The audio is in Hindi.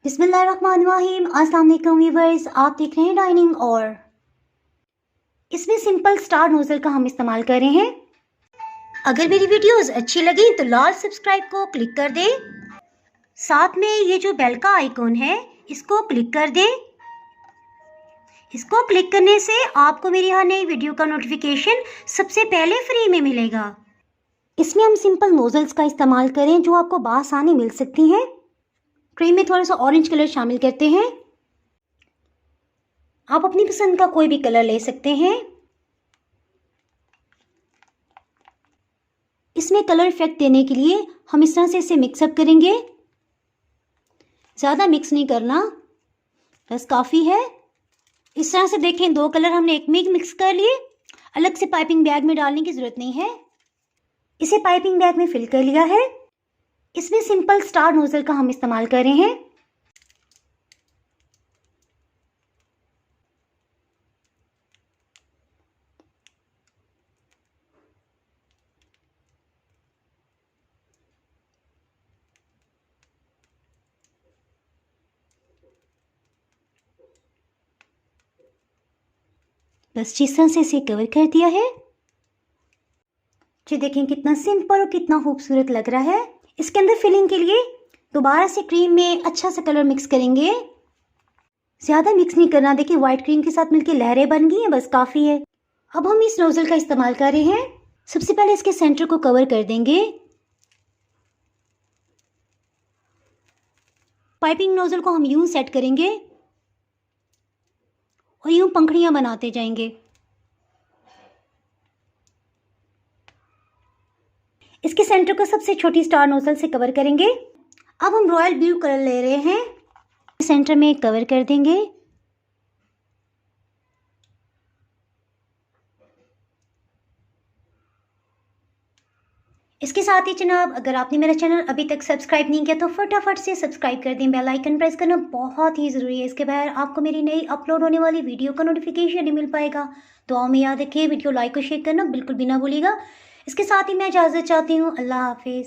बिस्मिल्लाहिर्रहमानिर्रहीम। अस्सलाम वालेकुम व्यूअर्स, आप देख रहे हैं डाइनिंग और इसमें सिंपल स्टार नोजल का हम इस्तेमाल कर रहे हैं। अगर मेरी वीडियोस अच्छी लगी तो लाल सब्सक्राइब को क्लिक कर दें। साथ में ये जो बेल का आइकॉन है इसको क्लिक कर दें। इसको क्लिक करने से आपको मेरी हर नई वीडियो का नोटिफिकेशन सबसे पहले फ्री में मिलेगा। इसमें हम सिंपल नोजल्स का इस्तेमाल करें जो आपको बआसानी मिल सकती हैं। क्रीम में थोड़ा सा ऑरेंज कलर शामिल करते हैं। आप अपनी पसंद का कोई भी कलर ले सकते हैं। इसमें कलर इफेक्ट देने के लिए हम इस तरह से इसे मिक्सअप करेंगे। ज़्यादा मिक्स नहीं करना, बस काफ़ी है। इस तरह से देखें, दो कलर हमने एक में मिक्स कर लिए। अलग से पाइपिंग बैग में डालने की ज़रूरत नहीं है। इसे पाइपिंग बैग में फिल कर लिया है। इसमें सिंपल स्टार नोजल का हम इस्तेमाल कर रहे हैं। बस जिस तरह से इसे कवर कर दिया है। जी देखें कितना सिंपल और कितना खूबसूरत लग रहा है। इसके अंदर फिलिंग के लिए दोबारा से क्रीम में अच्छा सा कलर मिक्स करेंगे। ज़्यादा मिक्स नहीं करना। देखिए व्हाइट क्रीम के साथ मिलकर लहरें बन गई हैं, बस काफ़ी है। अब हम इस नोजल का इस्तेमाल कर रहे हैं। सबसे पहले इसके सेंटर को कवर कर देंगे। पाइपिंग नोजल को हम यूं सेट करेंगे और यूं पंखुड़ियां बनाते जाएंगे। इसके सेंटर को सबसे छोटी स्टार नोजल से कवर करेंगे। अब हम रॉयल ब्लू कलर ले रहे हैं, सेंटर में कवर कर देंगे। इसके साथ ही जनाब, अगर आपने मेरा चैनल अभी तक सब्सक्राइब नहीं किया तो फटाफट से सब्सक्राइब कर दें। बेल आइकन प्रेस करना बहुत ही ज़रूरी है। इसके बगैर आपको मेरी नई अपलोड होने वाली वीडियो का नोटिफिकेशन नहीं मिल पाएगा। दुआ में याद रखिए, वीडियो लाइक और शेयर करना बिल्कुल भी ना भूलिएगा। इसके साथ ही मैं इजाज़त चाहती हूँ। अल्लाह हाफिज़।